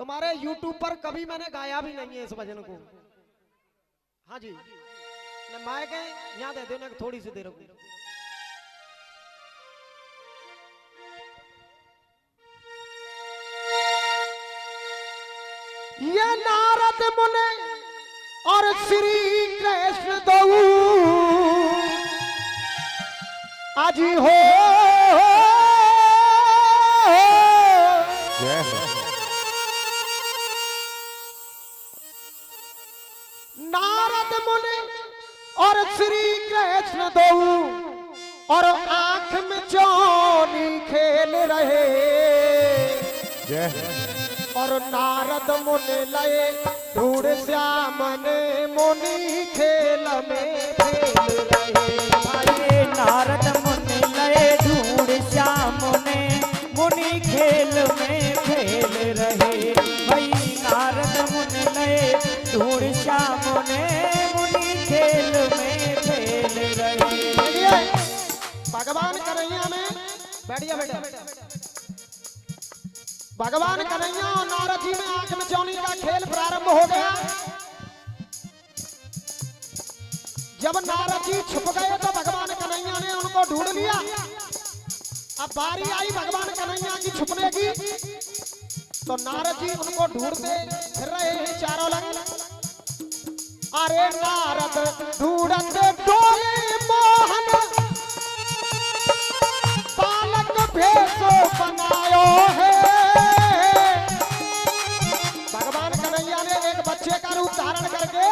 तुम्हारे YouTube पर कभी मैंने गाया भी नहीं है इस भजन को। हाँ जी, माइक है यहाँ दे दो ना थोड़ी सी देर को। ये नारद मुनि और श्री कृष्ण दो आजी हो नारद मुनि और श्री कृष्ण दो और आंख में चौनी खेल रहे और नारद मुनि लए ढूढ़ श्याम ने मुनि खेल में खेल रहे। भाई नारद मुनि लए ढूढ़ श्याम ने मुनि खेल में खेल रहे। भाई नारद मुनि लए ढूढ़ श्याम ने मुनि खेल में खेल रहे। भगवान कन्हैया में बैठिए बेटा, भगवान कन्हैया और नारद जी में आंख में चौनी का खेल प्रारंभ हो गया। जब नारद जी छुप गए तो भगवान कन्हैया ने उनको ढूंढ लिया। अब बारी आई भगवान कन्हैया की छुपने की, तो नारद जी उनको ढूंढते फिर रहे हैं चारों लग। अरे नारद ढूंढते डोले मोहन बालक भेष बनायो है। बच्चे का रूप धारण करके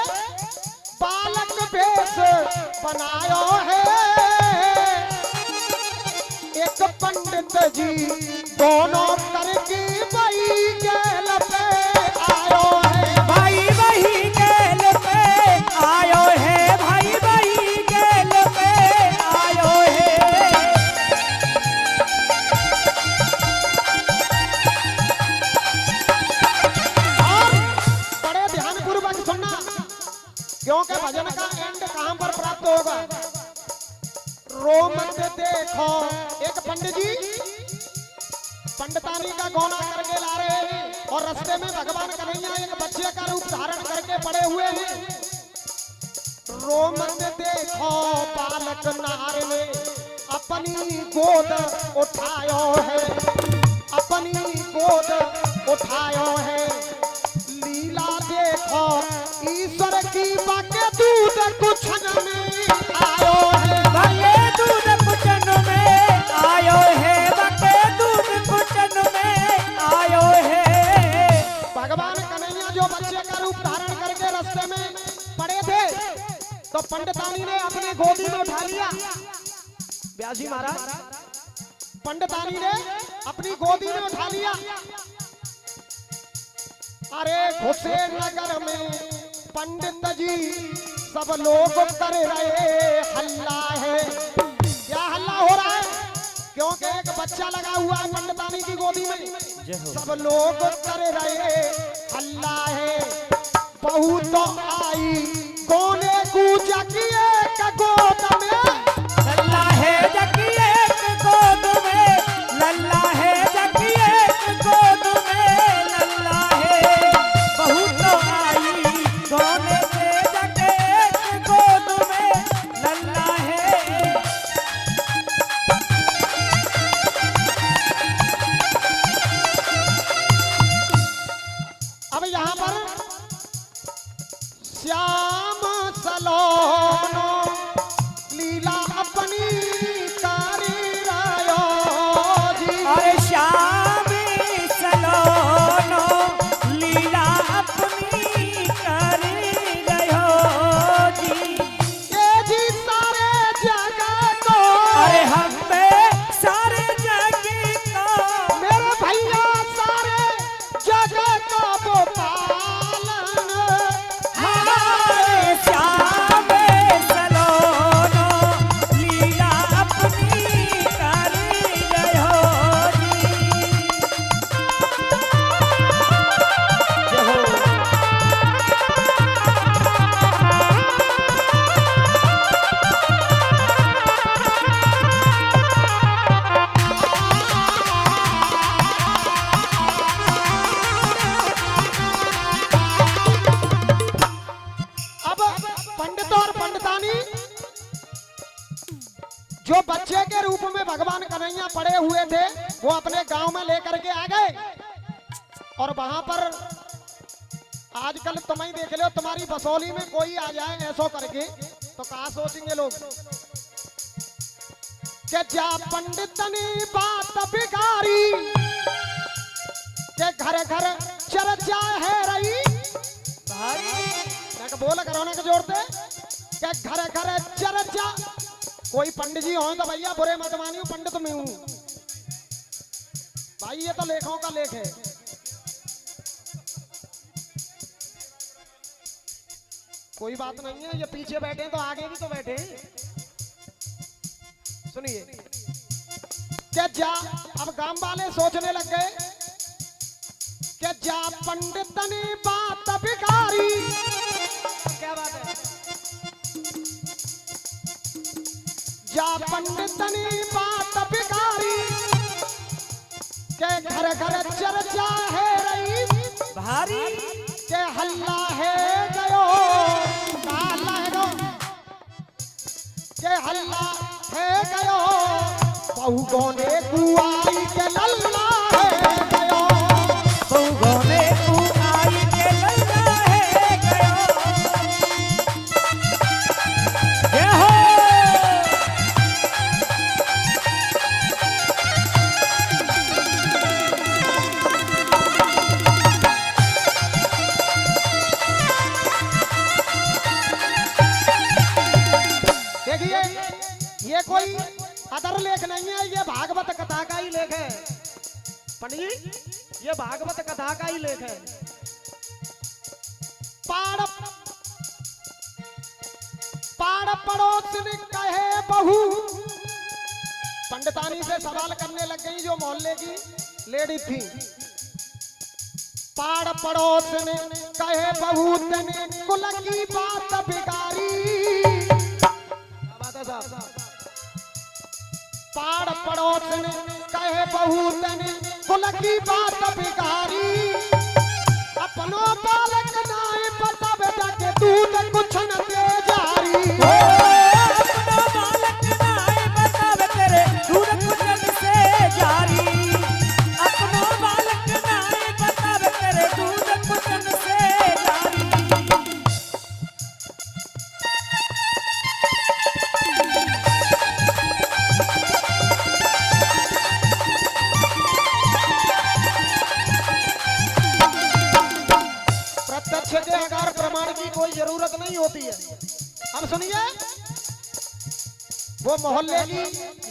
बालक भेष बनायो है। एक पंडित जी दोनों करके वही गैल पे आयो है। भाई वही गैल पे आयो है। भाई वही गैल पे आयो है। क्योंकि भजन का एंड कहां पर प्राप्त होगा। रोमत देखो एक पंडित जी पंडितानी का गौना करके ला रहे हैं और रास्ते में भगवान कन्हैया एक बच्चे का रूप धारण करके पड़े हुए हैं। रोमत देखो बालक नार ने अपनी गोद उठायो है, अपनी गोद उठायो है। लीला देखो ईश्वर की बाके दूध कुछन में आयो है। बाके दूध कुछन में आयो है। बाके दूध कुछन में आयो है। भगवान कन्हैया जो बच्चे का रूप धारण करके रास्ते में पड़े थे तो पंडितानी ने अपने गोदी में उठा लिया। व्यास जी महाराज, पंडितानी ने अपनी गोदी में उठा लिया। अरे घुसे नगर में पंडित जी सब लोग कर रहे हल्ला है। क्या हल्ला हो रहा है? क्योंकि एक बच्चा लगा हुआ है पंडितानी की गोदी में। सब लोग कर रहे हल्ला है। बहू तो आई कोने कूचा किए का गोद में लल्ला है जकिए गोद में। लल्ला है जकिए गोद में। लल्ला है बहू तो आई कोने से जके गोद में। लल्ला है। अब यहाँ पर श्याम सलोनो लीला अपनी कारी रायो जी। अरे श्याम सलोनो लीला अपनी करी गयो जी। ये जी सारे जगह को, अरे हम पे सारे जग को, मेरे भैया सारे जगह को वो पालन। हाय पड़े हुए थे वो अपने गांव में लेकर के आ गए। और वहां पर आजकल तुम ही देख लो, तुम्हारी बसोली में कोई आ जाए ऐसो करके तो कहा सोचेंगे लोग कि जा पंडितनी बात बिगाड़ी के घर घर चर्चा है रही। मैं बोला करो ना के जोड़ते के घर घर चर्चा। कोई पंडित जी हो तो भैया बुरे मत मानियो, पंडित में हूं भाई, ये तो लेखों का लेख है। कोई बात नहीं है, ये पीछे बैठे तो आगे भी तो बैठे। सुनिए क्या जा, अब गांव वाले सोचने लग गए कि जा पंडित ने बात बिगाड़ी। क्या बात है? जा पंडित ने बात बिगाड़ी के घर घर चर्चा है रही भारी के हल्ला है गयो काला है के हल्ला है गयो बहु गोने कुआई के लल्ला है गयो। बहु गोने कुआई के लल्ला है गयो। जय हो। देखिए ये कोई अदर लेख नहीं है, ये भागवत कथा का ही लेख है पंडित जी, ये भागवत कथा का ही लेख है। पाड़ पड़ोस ने कहे बहू, पंडितानी से सवाल करने लग गई जो मोहल्ले की लेडी थी। पाड़ पड़ोस ने कहे बहू तने कुल की बात बिगाड़ी। पाड़ पड़ोस ने कहे बहू तने कुल की बात बिगाड़ी। अपनो बालक नाय पता बेटा के दूध कुछ न दे जारी। अपना बालक नाय बतावे तेरे दूध कुछ से जारी। अपना बालक नाय बतावे तेरे दूध कुछ से जारी। प्रत्यक्ष के आकार प्रमाण की कोई जरूरत नहीं होती है। अब सुनिए वो मोहल्ले की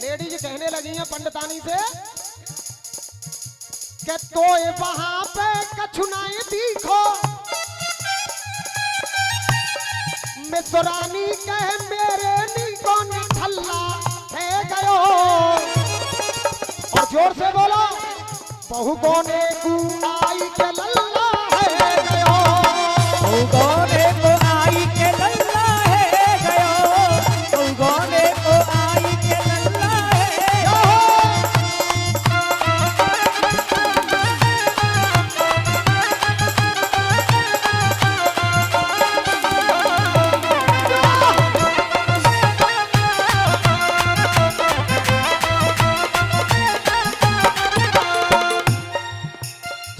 लेडीज कहने लगी हैं पंडितानी से कि तो वहां पे कछुनाई दिखो। मिसरानी कहे मेरे नीको निठल्ला है गयो। और जोर से बोलो बहु गोने कुआई के लल्ला है गयो। बहु गोने को आई के लल्ला है गयो। बहु गोने को आई के लल्ला है गयो।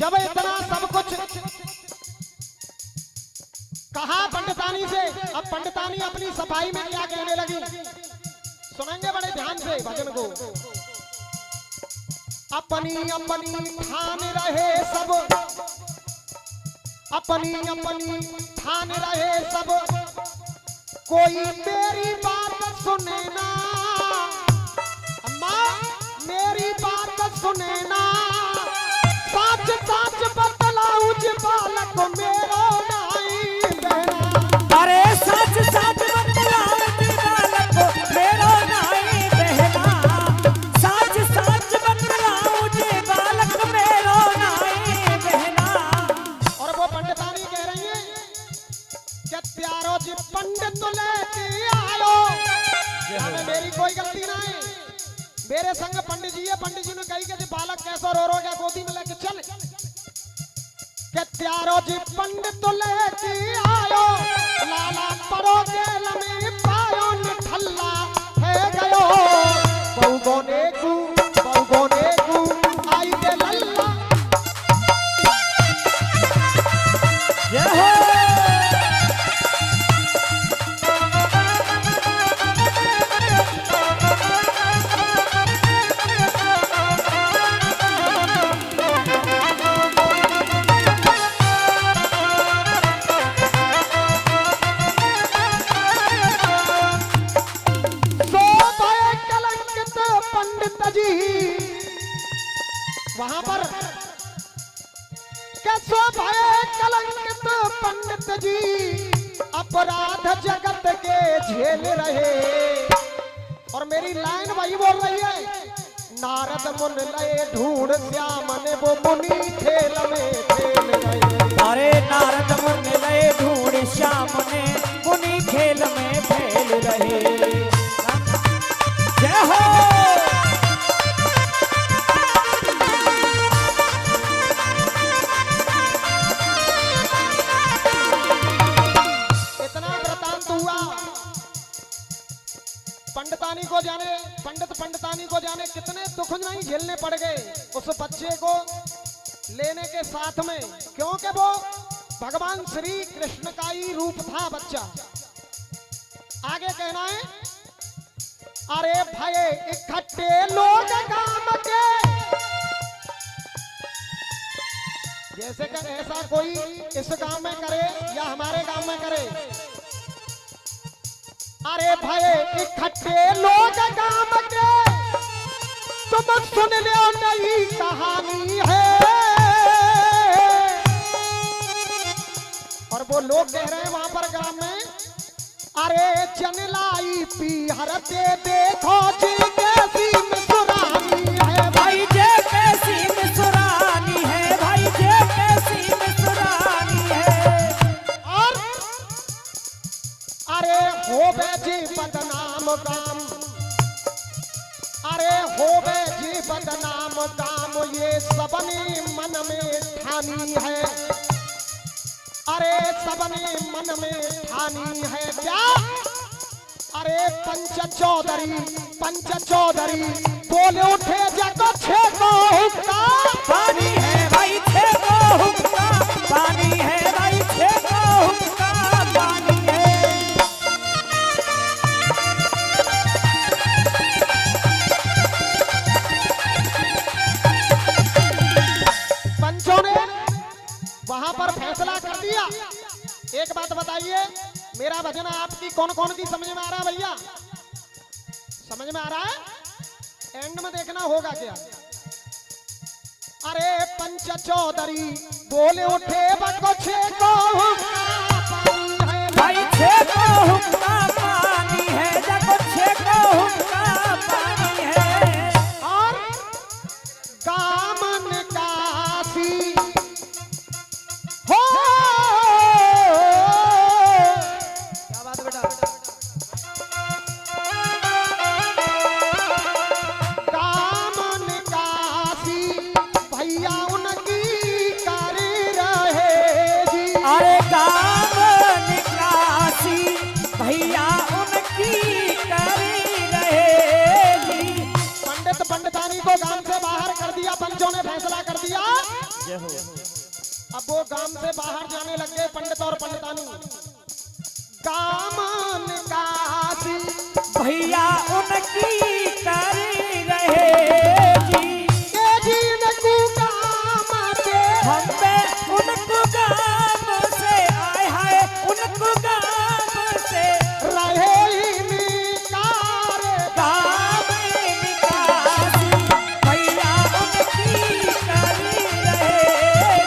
जब इतना सब कुछ कहा पंडितानी से, अब पंडितानी अपनी सफाई में क्या कहने लगी सुनेंगे बड़े ध्यान से भजन को। अपनी अपनी ठान रहे सब, अपनी अपनी ठान रहे सब, कोई मेरी बात सुने ना। अम्मा मेरी बात सुने ना। साच साच बतलाऊं जी बालक मेरो नाई बहना। अरे सच सच बतलाओ जी बालक मेरो नाई बहना। सच सच बतलाओ जी बालक मेरो नाई बहना। और वो पंडितानी कह रही है कि प्यारो जी पंडित लेके आयो। मेरी कोई गलती ना है, मेरे संग पंडित जी है। पंडित जी ने कही कि बालक कैसा रो गया गोदी में लेके चल के त्यारो जी पंडित लेके आयो। लाला परो जेल में पायो निठल्ला है गयो। बहु गोने को बहु बोने को आई दे लल्ला। जय हो। वहां पर कैसो भय कलंकित पंडित जी अपराध जगत के झेल रहे। और मेरी लाइन वही बोल रही है, नारद मुन लय ढूंढ श्याम ने वो मुनि खेल में खेल रहे। अरे नारद मुन लय ढूंढ श्याम ने मुनि खेल में खेल रहे। जय हो। पंडितानी को जाने, पंडितानी को जाने कितने दुख नहीं झेलने पड़ गए उस बच्चे को लेने के साथ में, क्योंकि वो भगवान श्री कृष्ण का ही रूप था बच्चा। आगे कहना है, अरे भाई इकट्ठे लोग काम के, जैसे कि ऐसा कोई इस गांव में करे या हमारे गांव में करे। अरे भाई इकट्ठे लोग गांव के, तुम सुन लो नई कहानी है। और वो लोग कह रहे हैं वहां पर ग्राम में, अरे चनलाई पी हरते देखो जी कैसी मुस्कुरानी है। भाई जे कैसी मुस्कुरानी है, भाई जे कैसी मुस्कुरानी है। और अरे हो जी बदनाम काम, अरे हो जी बदनाम काम, ये सबने मन में ठानी है। अरे सबने मन में ठानी है क्या? अरे पंच चौधरी बोले उठे जाको छे को हुक्का पानी है भाई छे को हुक्का, पानी है भाई छे को हुक्का, पानी है। पंचों ने वहां पर फैसला कर दिया। एक बात बताइए, मेरा भजन आपकी कौन कौन की समझ में आ रहा है भैया? समझ में आ रहा है? एंड में देखना होगा क्या। अरे पंच चौधरी बोले उठे बको छे को हुक्का पानी है, भाई छे को हुक्का पानी है, जको छे को हुक्का पानी है। और कामन काशी हो, क्या बात है बेटा? कामन काशी भैया उनकी कर रहे जी। अरे काम निकासी भैया उनकी कर रहे जी। पंडितानी को गांव से बाहर कर दिया, पंचों ने फैसला कर दिया। अब वो गांव से बाहर जाने लग गए पंडित और पंडितानी। कामन काशी भैया उनकी कर रहे जी। ये जीन को काम के हम पे उनको गाम से आए हाय, उनको गाम से रहे ही निकार। काम निकासी भैया उनकी कर रहे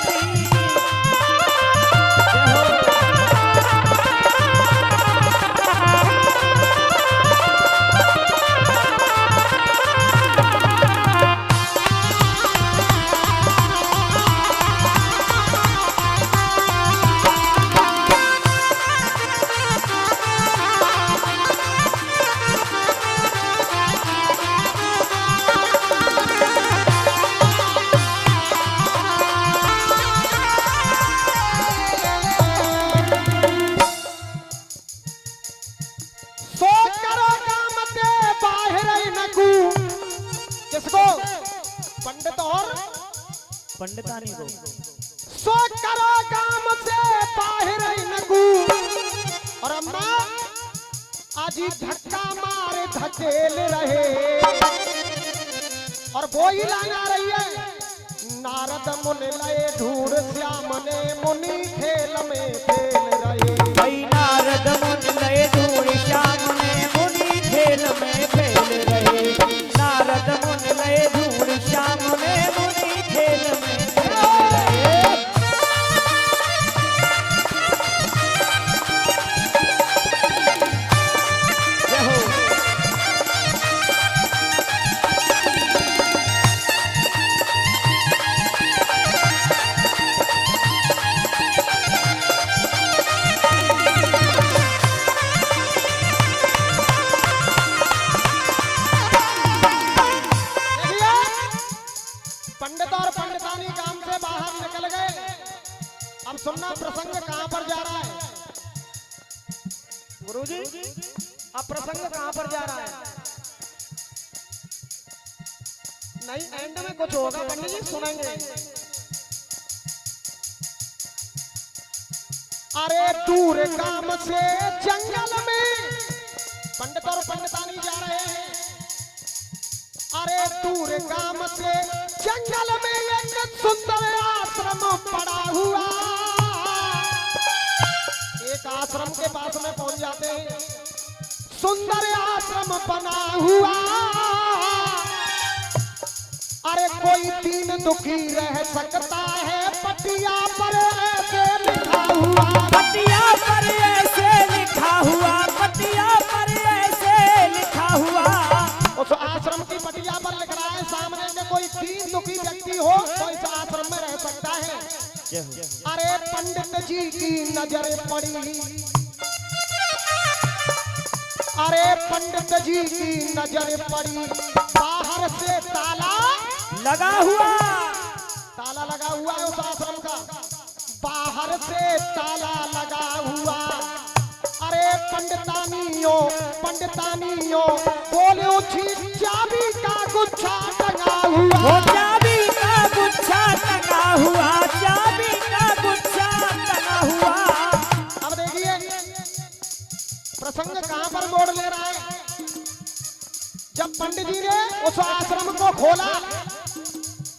जी। पंडितानी को सो करो काम से बाहर नगू और अम्मा आजी धक्का मार धकेल रहे और वो ही लाइन आ रही है नारद मुनि लय ढूंढ श्याम ने मुनि खेल में खेल रहे भाई नारद मुनि लय ढूंढ श्याम ने मुनि खेल में खेल रहे नारद मुनि लय ढूंढ श्याम ने मुनि खेल में खेल रहे पंडित और पंडितानी काम से बाहर निकल गए। अब सुनना प्रसंग कहां पर जा रहा है गुरुजी, अब प्रसंग कहां पर जा रहा है? नहीं, एंड में कुछ होगा पंडित जी, सुनेंगे। अरे दूर काम से जंगल में पंडित और पंडितानी जा रहे हैं। अरे दूर काम से जंगल में एक सुंदर आश्रम पड़ा हुआ। एक आश्रम के पास में पहुंच जाते हैं। सुंदर आश्रम बना हुआ। अरे कोई दीन दुखी रह सकता है पटिया पर ऐसे लिखा हुआ। पटिया पर ऐसे लिखा हुआ पटिया पर ऐसे लिखा हुआ। उस आश्रम की पटिया पर लिख रहा है सामने में कोई दीन दुखी व्यक्ति हो तो इस आश्रम में रह सकता है। अरे पंडित जी की नजर पड़ी। अरे पंडित जी की नजर पड़ी। बाहर से ताला लगा हुआ है उस आश्रम का। बाहर से ताला लगा हुआ। अरे पंडितानियों बोलो चाबी का गुच्छा टंगा हुआ। वो चाबी का गुच्छा टंगा हुआ चाबी का गुच्छा टंगा हुआ। अब देखिए प्रसंग कहां पर मोड़ ले रहा है। जब पंडित जी ने उस आश्रम को खोला,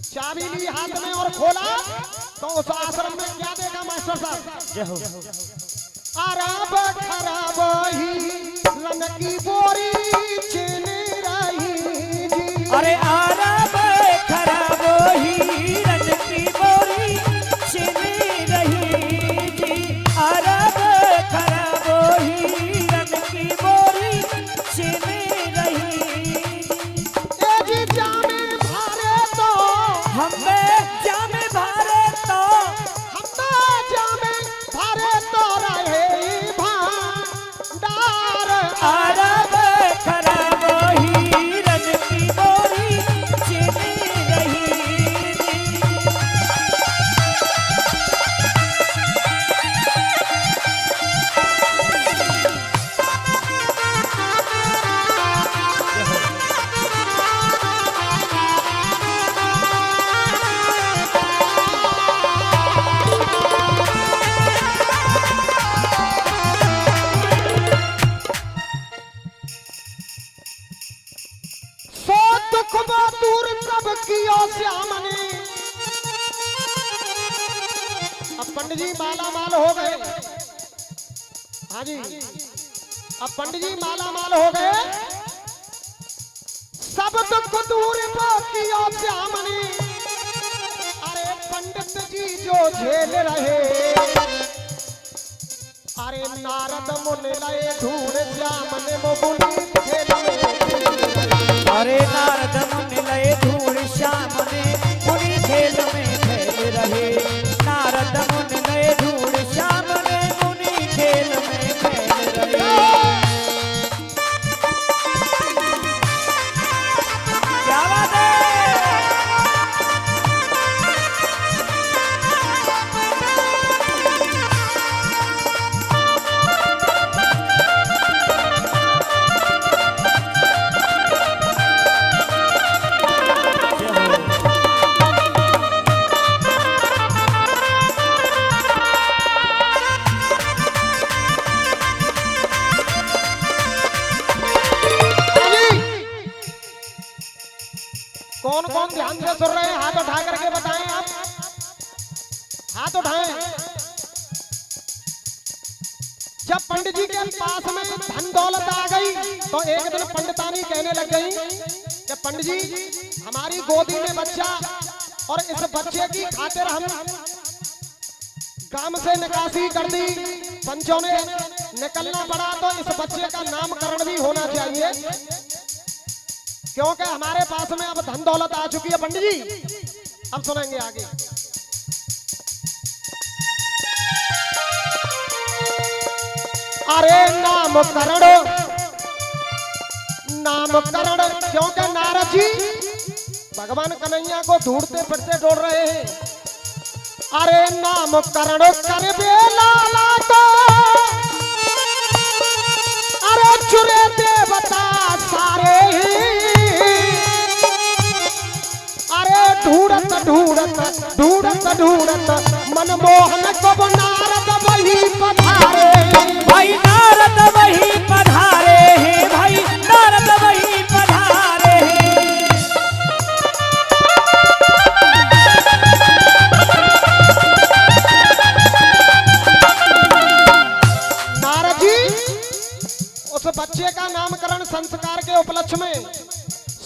चाबी ली हाथ में और खोला, तो उस आश्रम में क्या देखा मास्टर साहब? अरब खराब ही रन की बोरी चीन रही जी। अरे अरब खराब ही रन की बोरी चीन रही जी। अरब खराब ही रन की बोरी चीन रही जी। जामे भारे तो हमें जामे भारे तो जामे भारे तो रहे भंडार। अरब खराब ही रन की बोरी चीन रही। सो दुख दूर सब कियो श्याम ने। अब पंडित जी माला माल हो गए। हाँ जी, अब पंडित जी माला माल हो गए। सब दुख दूर कियो श्याम ने। अरे पंडित जी जो झेल रहे। अरे नारद मुनि लय ढूंढ श्याम ने मुनि खेल में। अरे नारद मुनि लय ढूंढ श्याम ने मुनि खेल में खेल रहे। नारद मुनि लय ढूंढ श्याम ने मुनि खेल में खेल रहे। क्या बात है? हाथ उठाएं। जब पंडित जी के पास में धन दौलत आ गई तो एक दिन पंडितानी कहने लग गई कि पंडित जी हमारी गोदी में बच्चा और इस बच्चे की खातिर हम काम से निकासी कर दी, पंचों ने निकलना पड़ा, तो इस बच्चे का नामकरण भी होना चाहिए क्योंकि हमारे पास में अब धन दौलत आ चुकी है। पंडित जी अब सुनेंगे आगे। अरे नामकरण क्योंकि नारद जी भगवान कन्हैया को ढूंढते फिरते डोल रहे हैं। अरे नामकरण कर बेलाला को, अरे चुरे देवता सारे ही, अरे ढूंढत ढूंढत ढूंढत ढूंढत मनमोहन को नारद वही पधारे। भाई नारद वही पधारे हैं, भाई नारद वही पधारे हैं। नारद जी उस बच्चे का नामकरण संस्कार के उपलक्ष्य में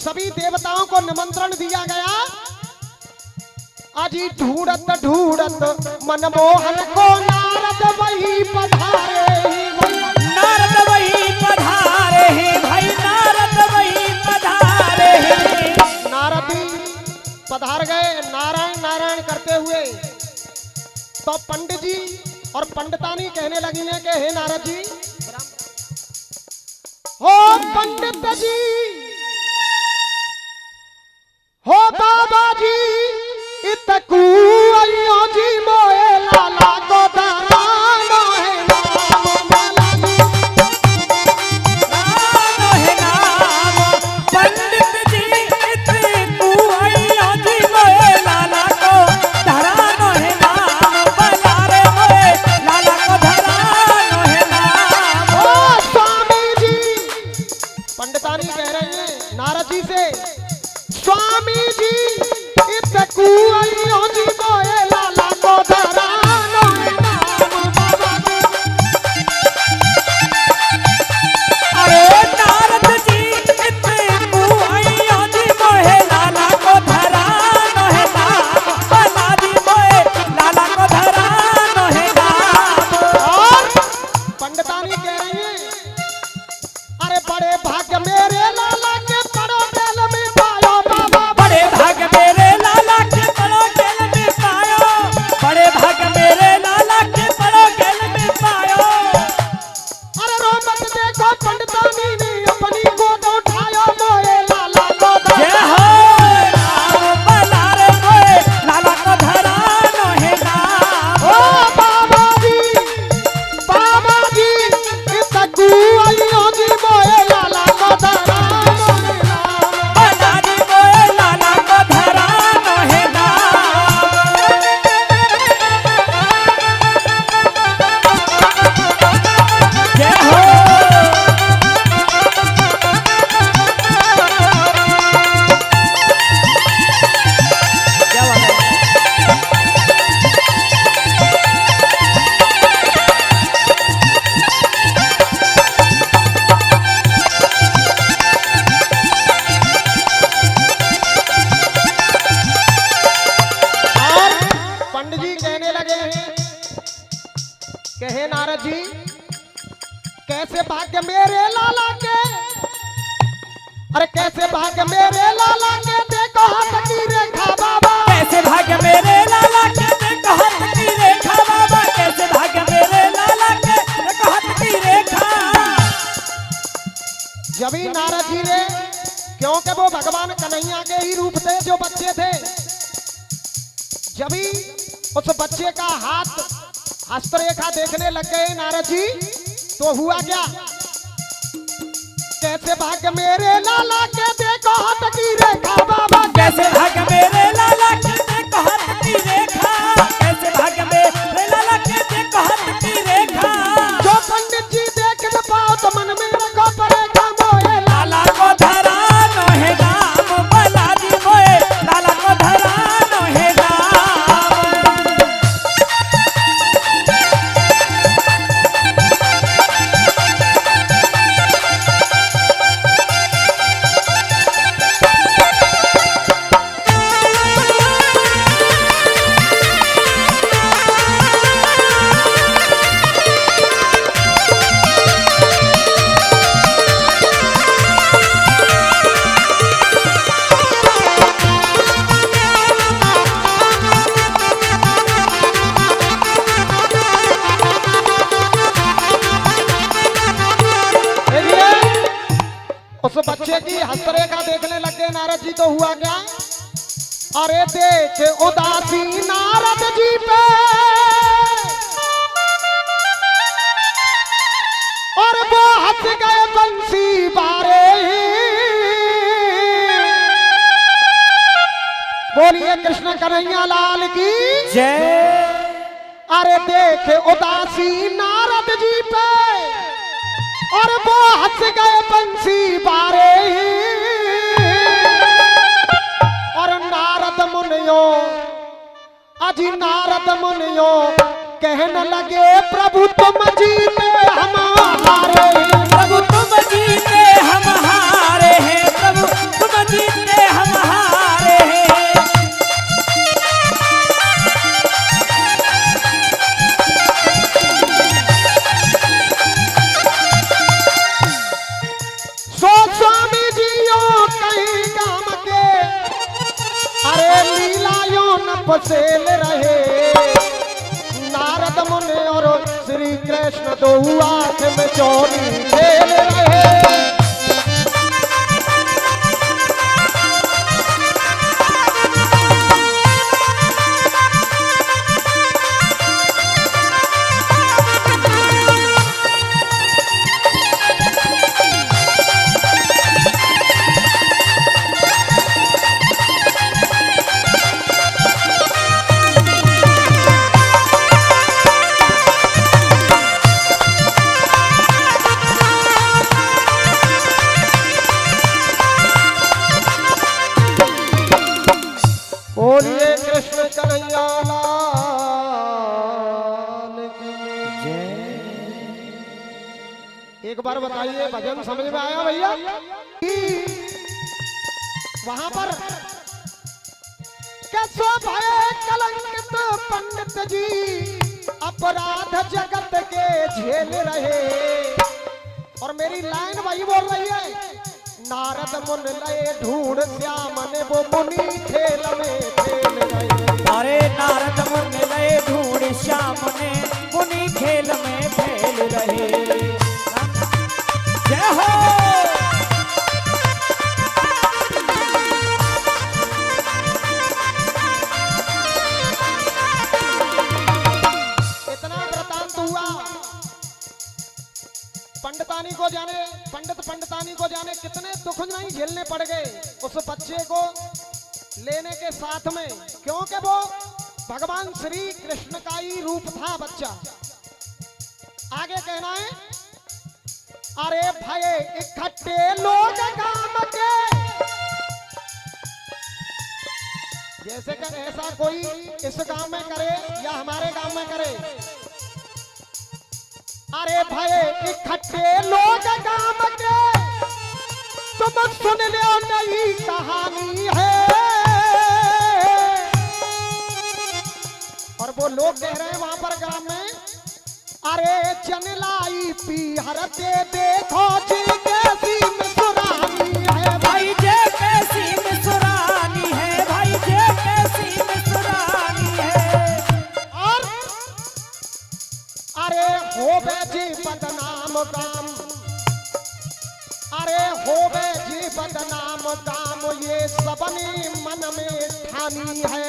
सभी देवताओं को निमंत्रण दिया गया। अजी ढूंढत ढूंढत मनमोहन को नारद वही पधारे। नारद वही पधारे हैं, भाई नारद वही पधारे हैं। नारद पधार गए नारायण नारायण करते हुए। तो पंडित जी और पंडितानी कहने लगी हैं कि हे नारद जी, हो पंडित जी, हो बाबा जी, इतकू अयो जी मोए लाला को दरानो है नाम माला जी। रानो है नाम पंडित जी, इतकू अयो जी मोए लाला को धरानो है नाम। बलारे मोए लाला को धरानो है नाम। ओ स्वामी जी, पंडितानी कह रहे हैं नारद जी से, स्वामी जी इतकू अयो जी मोए लाला को धरानो है नाम बाबा जी। अरे नारद जी इतकू अयो जी मोए लाला को धरानो है नाम। बलारी मोए लाला को धरानो है नाम। और पंडितानी कह रही है, अरे बड़े भाग्य मेरे लाला के पड़ो दिल में पायो बाबा। बड़े भाग मेरे लाला के पड़ो गेल में पायो। बड़े भाग मेरे लाला के पड़ो गेल में पायो। अरे रोमत देखो पंडितानी ने अपनी गोद उठायो मोए लाला को जय धरानो। हो राम बलारे मोए लाला को धरानो है नाम। ओ बाबा जी इतकू अयो जी मोए लाला को धरानो है नाम। बलारी मोए लाला को धरानो है नाम। जय हो क्या बात है। और पंडित जी कहने लगे हैं कि हे नारद जी, कैसे भाग्य मेरे लाला के, अरे कैसे भाग्य मेरे लाला के, देखो हाथ की रेखा बाबा। कैसे भाग्य मेरे लाला के देखो हाथ की रेखा बाबा। कैसे भाग्य मेरे लाला के देखो हाथ की रेखा। जब ही नारद जी ने, क्योंकि वो भगवान कन्हैया के ही रूप थे जो बच्चे थे, जब ही उस बच्चे का हाथ हस्तरेखा देखने लग गए नारद जी, तो हुआ क्या, कैसे भाग्य मेरे लाला के देखो हाथ की रेखा बाबा। कैसे भाग्य मेरे लाला के देखो हाथ की रेखा। कैसे भाग्य मेरे लाला के देखो हाथ की रेखा। जो पंडित जी देख न पाओ तो मन में रखो परेखा मोए लाला को धरानो है नाम। बलारी मोए लाला को धरानो है नाम। बच्चे की हस्तरेखा देखने लग गए नारद जी, तो हुआ क्या? अरे देख उदासी नारद जी पे और वो हंस गए बंसी बारे। बोलिए कृष्ण कन्हैया लाल की जय। अरे देख उदासी नारद जी पे और वो हंस गए बंसी बारे। और नारद मुनियो, अजी नारद मुनियो कहने लगे प्रभु तुम जीते हम हारे। प्रभु तुम जीते हम हारे हैं, प्रभु तुम जीते हम हारे हैं। सो स्वामी जियो कहीं गाम के अरे लीलायों न फसेल रहे। नारद मुनि और श्री कृष्ण दो आंख में चोरी खेल रहे। बोलिए कृष्ण कन्हैया लाल की जय। एक बार बताइए भजन समझ में आया भैया? वहां पर कैसो भय कलंकित पंडित जी अपराध जगत के झेल रहे। और मेरी लाइन वही बोल रही है, नारद मुन लय ढूंढ श्याम ने वो मुनि खेल में खेल रहे। अरे नारद मुनि लय ढूंढ श्याम ने मुनि खेल में खेल रहे। जय हो। इतना वृतांत हुआ, पंडितानी को जाने, पंडितानी को जाने कितने दुख नहीं झेलने पड़ गए उस बच्चे को लेने के साथ में, क्योंकि वो भगवान श्री कृष्ण का ही रूप था बच्चा। आगे कहना है, अरे भाई इकट्ठे लोग गांव के, जैसे कि ऐसा कोई इस गांव में करे या हमारे गांव में करे। अरे भाई इकट्ठे लोग गांव के तुम सुन लो नई कहानी है। और वो लोग कह रहे हैं वहां पर गांव में, अरे चनलाई पी हरते देखो जी कैसी मुस्कुरानी है। भाई जे कैसी मुस्कुरानी है, भाई जे कैसी मुस्कुरानी है। और अरे हो जी बदनाम काम, अरे हो जी बदनाम काम ये सबने मन में ठानी है।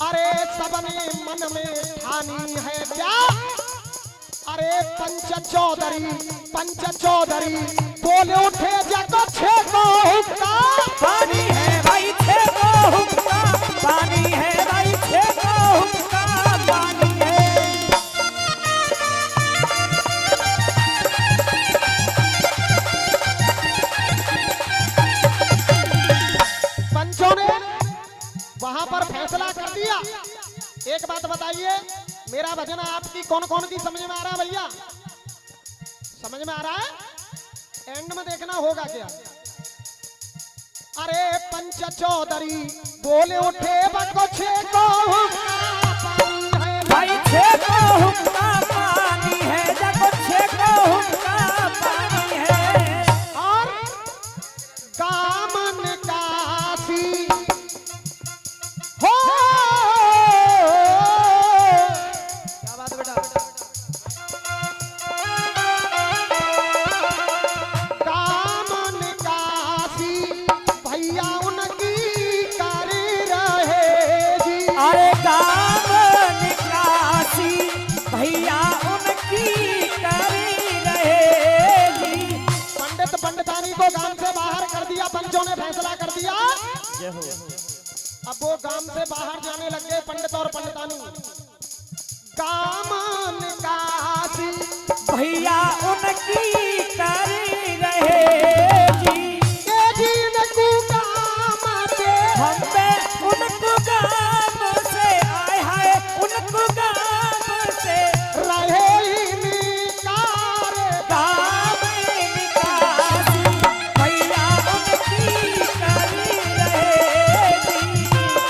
अरे सबने मन में ठानी है क्या? अरे पंच चौधरी बोले उठे जाको छे को हुक्का पानी है भाई छे को हुक्का, पानी है भाई छे को हुक्का, पानी है। पंचों ने वहां पर फैसला कर दिया। एक बात बताइए, मेरा भजन आपकी कौन कौन की समझ में आ रहा है भैया? समझ में आ रहा है? एंड में देखना होगा क्या। अरे पंच चौधरी बोले उठे बको छे को हुक्का पानी है, भाई छे को हुक्का पानी है, जको छे को हुक्का पानी है। और कामन काशी हो, क्या बात है बेटा? काम जय हो। अब वो गांव से बाहर जाने लग गए पंडित और पंडितानी। काम निकासी भैया उनकी कर रहे जी, ये जीन को काम से हम पे उनको गाम से आए हाय, उनको गाम से रहे ही निकार। गाम निकासी भैया उनकी कर रहे जी। जय हो।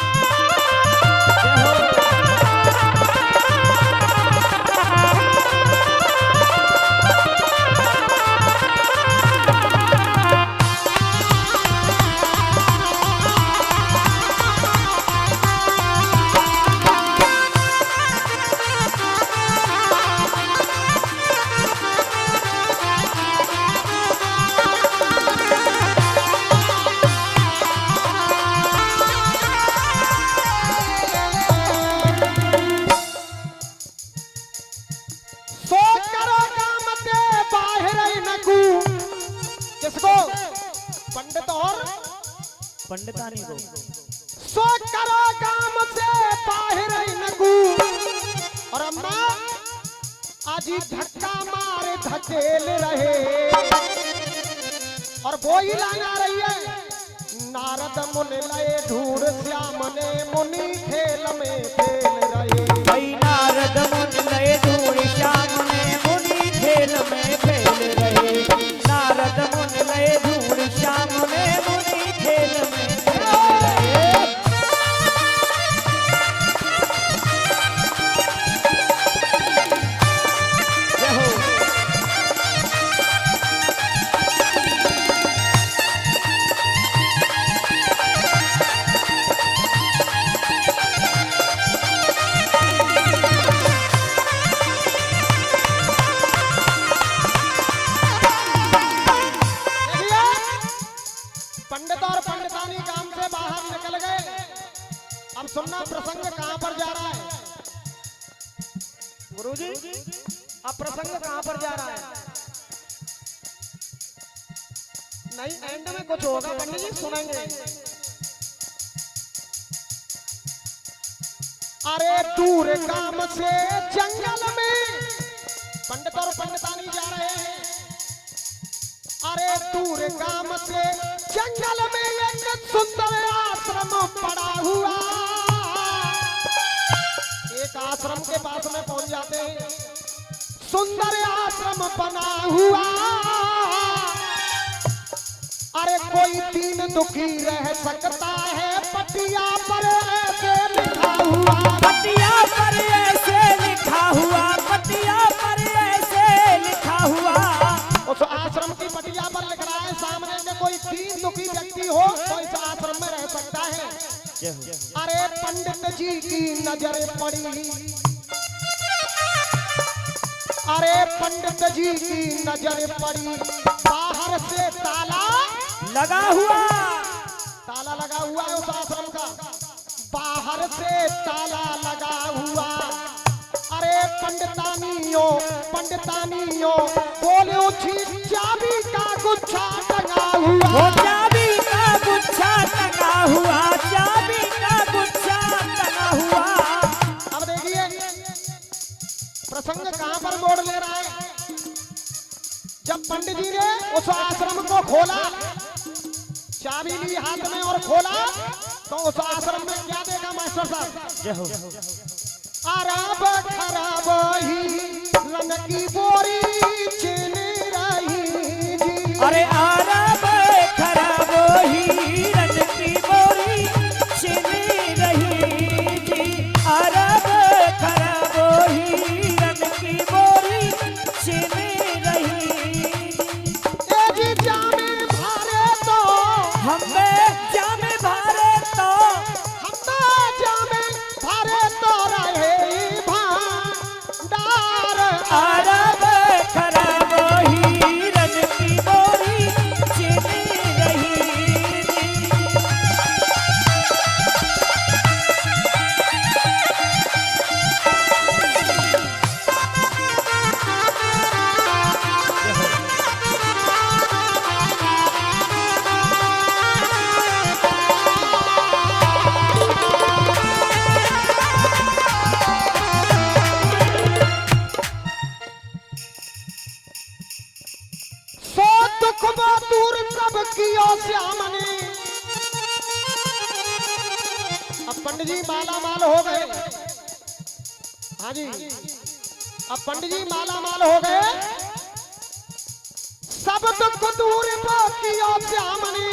सो करो काम ते बाहर ही नकू। किसको? पंडित और पंडितानी को सो करो काम से बाहर ही नकू। और अम्मा आज ही धक्का मारे धकेल रहे। और वो ही लाइन आ रही है, नारद मुनि लय ढूंढ श्याम ने मुनि खेल में खेल रहे। भाई नारद मुनि लय ढूंढ श्याम ने मुनि खेल में खेल रहे। नारद मुनि लय ढूंढ श्याम ने मुनि खेल में खेल रहे। जय हो। पंडित और पंडितानी काम से बाहर निकल गए। अब सुनना प्रसंग कहां पर जा रहा है गुरुजी। अब प्रसंग कहां पर जा रहा है? नहीं, एंड में कुछ होगा पंडित जी, सुनेंगे। अरे दूर काम से जंगल में पंडित और पंडितानी जा रहे हैं। अरे दूर काम से जंगल में एक सुंदर आश्रम पड़ा हुआ। एक आश्रम के पास में पहुंच जाते हैं। सुंदर आश्रम बना हुआ। अरे कोई दीन दुखी रह सकता है, पटिया पर ऐसे लिखा हुआ। पटिया पर ऐसे लिखा हुआ, पटिया पर ऐसे लिखा हुआ। उस आश्रम की पटिया पर लिख रहा है, सामने में कोई दीन दुखी व्यक्ति हो तो इस आश्रम में रह सकता है। अरे पंडित जी की नजर पड़ी। अरे पंडित जी की नजर पड़ी। बाहर से ताला लगा हुआ, ताला लगा हुआ है उस आश्रम का। बाहर से ताला लगा हुआ। अरे पंडितानियों पंडितानियों बोलो चाबी का गुच्छा टंगा हुआ। वो चाबी का गुच्छा टंगा हुआ, चाबी का गुच्छा टंगा हुआ। अब देखिए प्रसंग कहां पर मोड़ ले रहा है। जब पंडित जी ने उस आश्रम को खोला, चाबी ली हाथ में और खोला, तो उस आश्रम में क्या देखा मास्टर साहब? जय हो। अरब खराब ही रंग की बोरी चीन रही जी। अरे अरब खराब हिरन की बोरी छिन रही जी। अरब खराब हिरन की बोरी छिन रही जी। ए जी जामे भारे तो हमें जामे भारे तो हम्मा जामे भारे तो रहे भंडार। अरब खराब हिरन की बोरी छिन रही जी। श्याम ने। अब पंडित जी माला माल हो गए। हाँ जी, अब पंडित जी माला माल हो गए। सब दुख दूर किया श्याम ने।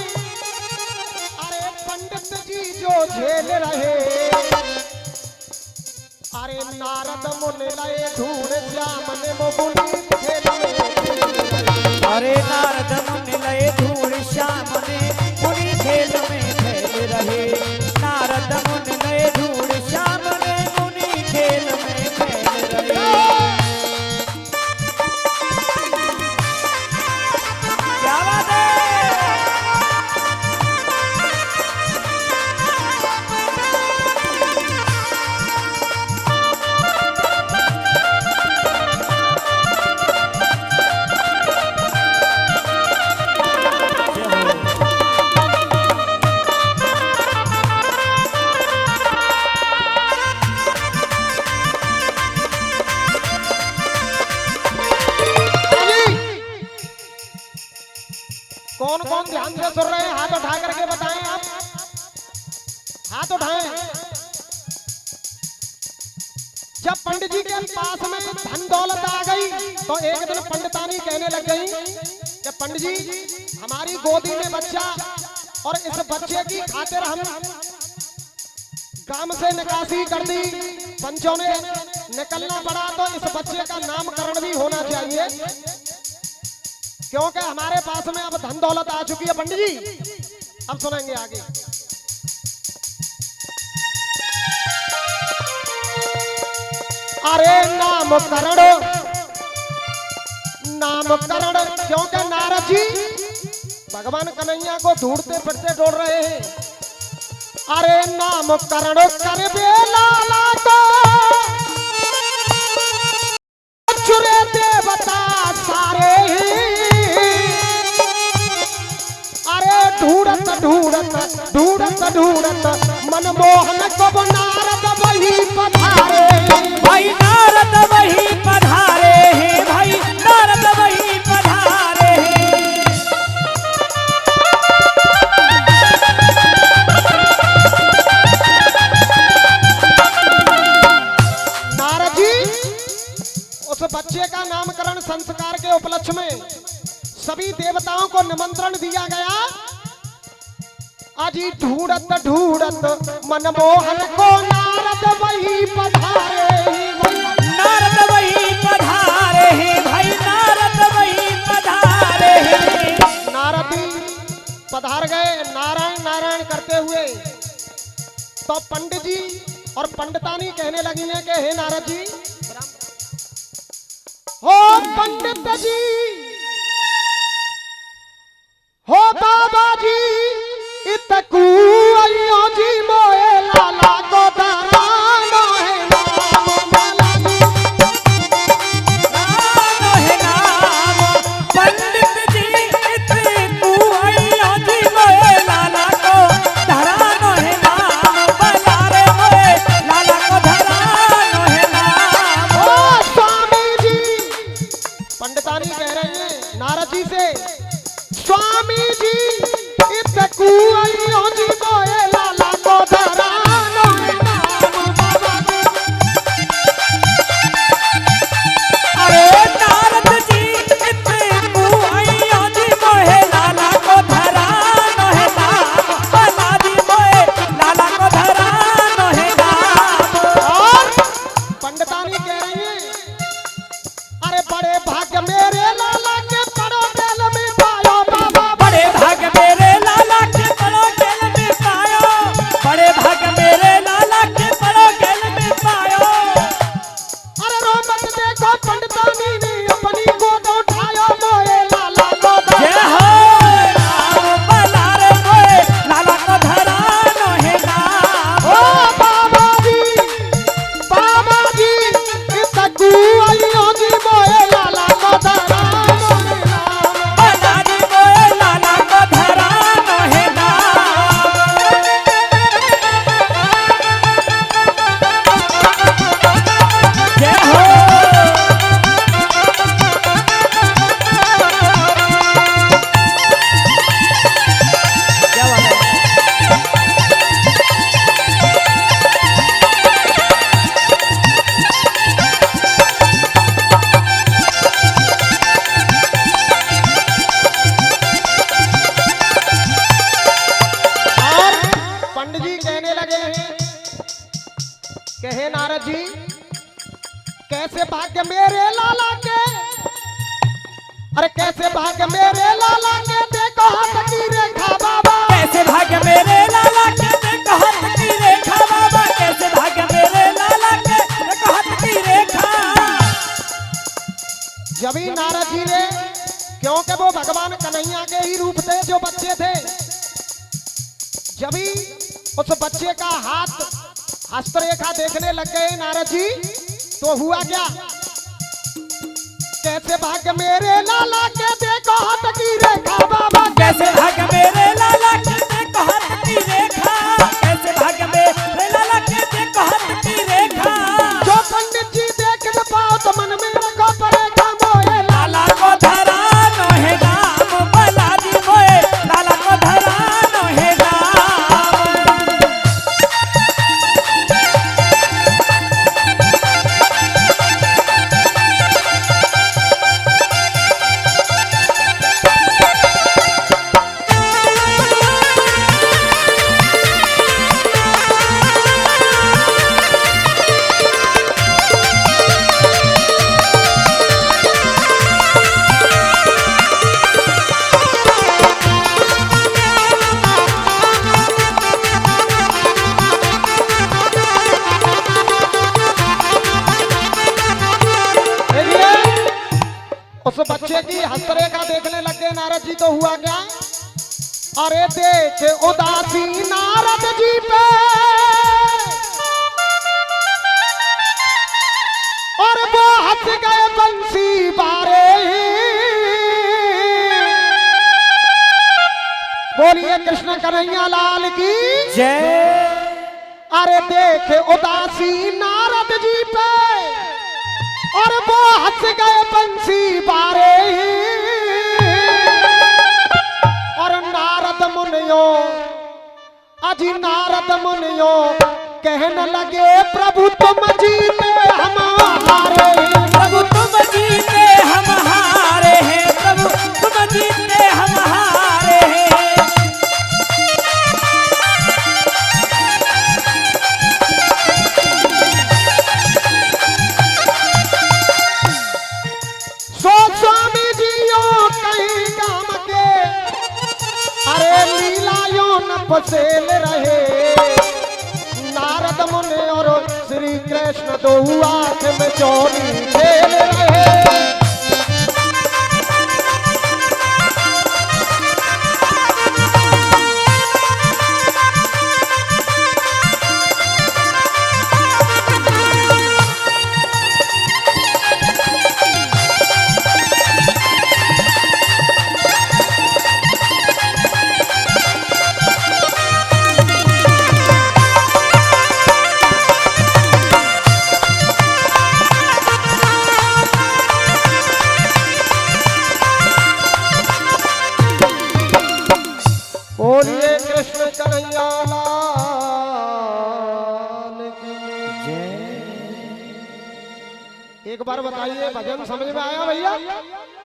अरे पंडित जी जो झेल रहे, अरे नारद मुनि लय धूड़ श्याम ने मुनि खेल में। अरे नारद मुनि लय धूड़ श्याम ने मुनि खेल में खेल रहे। नारद मुनि लय धूड़ श्याम ने मुनि खेल में खेल रहे। क्या बात है। कौन कौन ध्यान से सुन रहे हैं? हाथ उठा करके बताएं आप। हाथ उठाएं। जब पंडित जी के पास में धन दौलत आ गई तो एक दिन पंडितानी कहने लग गई कि पंडित जी हमारी गोदी में बच्चा, और इस बच्चे की खातिर हम काम से निकासी कर दी, पंचों ने निकलना पड़ा, तो इस बच्चे का नामकरण भी होना चाहिए, क्योंकि हमारे पास में अब धन दौलत आ चुकी है। पंडित जी अब सुनेंगे आगे। अरे नामकरण, नामकरण, क्योंकि नारद जी भगवान कन्हैया को ढूंढते फिरते डोल रहे हैं। अरे नामकरण कर बेलाला को चुरे देवता सारे ही। अरे ढूंढत ढूंढत ढूंढत ढूंढत मनमोहन को नारद वही पधारे। भाई नारद वही पधारे हैं। भाई नारद वही पधारे हैं। नारद जी उस बच्चे का नामकरण संस्कार के उपलक्ष्य में सभी देवताओं को निमंत्रण दिया गया। अजी ढूंढत ढूंढत मनमोहन को नारद वही पधारे। नारद वही पधारे हैं। भाई नारद वही पधारे हैं। नारद पधार गए नारायण नारायण करते हुए। तो पंडित जी और पंडितानी कहने लगी हैं कि हे नारद जी, हो पंडित जी, हो बाबा जी, इतकू अयो जी मोए लाला को दरानो है नाम माला जी। नाम है नाम पंडित जी, इतकू अयो जी मोए लाला को धरानो है नाम। बलारे मोए लाला को धरानो है नाम। ओ स्वामी जी, पंडितानी कह रहे हैं नारद जी से, स्वामी जी इतकू अयो जी मोए लाला को धरानो है नाम बाबा जी। अरे नारद जी इतकू अयो जी मोए लाला को धरानो है नाम। बलारी मोए लाला को धरानो है नाम। और पंडितानी कह रही है, अरे बड़े भाग्य मेरे लाला के पड़ो दिल में पायो बाबा। बड़े भाग मेरे लाला के पड़ो गेल में पायो। बड़े भाग मेरे लाला के पड़ो गेल में पायो। अरे रो मत देखो पंडितानी ने अपनी गोद उठायो मोए लाला को जय हो राम बलारे मोए लाला को धरानो है नाम। ओ बाबा जी, बाबा जी इतकू अयो जी मोए लाला को धरानो है नाम। बलारी मोए लाला को धरानो है नाम। जय हो कैसे भाग्य मेरे लाला के, अरे कैसे भाग्य मेरे लाला के, देखो हाथ की रेखा बाबा, कैसे भाग्य मेरे लाला के, देखो हाथ की रेखा बाबा, कैसे भाग्य मेरे लाला के, देखो हाथ की रेखा। जब ही नारद जी ने, क्योंकि वो भगवान कन्हैया के ही रूप थे जो बच्चे थे, जब ही उस बच्चे का हाथ हस्तरेखा देखने लग गए नारद जी, तो हुआ क्या, कैसे भाग्य मेरे लाला के, देखो हाथ की रेखा बाबा, कैसे भाग्य मेरे लाला के, देखो हाथ की रेखा, कैसे भाग्य मेरे लाला के, देखो हाथ की रेखा। जो पंडित जी देख न पाओ तो मन में रखो परेखा, मोए लाला को धरा नोहे गाम, बलाजी मोए लाला को धरा नोहे गाम। उस बच्चे की हस्तरेखा देखने लग गए नारद जी, तो हुआ क्या, अरे देख उदासी नारद जी पे, और वो हंस गए बंसी बारे, बोलिए कृष्ण कन्हैया लाल की जय। अरे देख उदासी नारद जी पे, और वो हंस गए बंसी बारे, और नारद मुनियो, अजी नारद मुनियो कहने लगे, प्रभु तुम जीते हम हारे, प्रभु तुम जीते हम हारे हैं, प्रभु तुम जीते हम हारे हैं। सो स्वामी जियो कहीं गाम के, अरे लीलायो न फसेल रहे, नारद मुनि और श्री कृष्ण दो आंख में चोरी खेल रहे। बोलिए कृष्ण कन्हैया लाल की जय। एक बार बताइए, भजन समझ में आया भैया?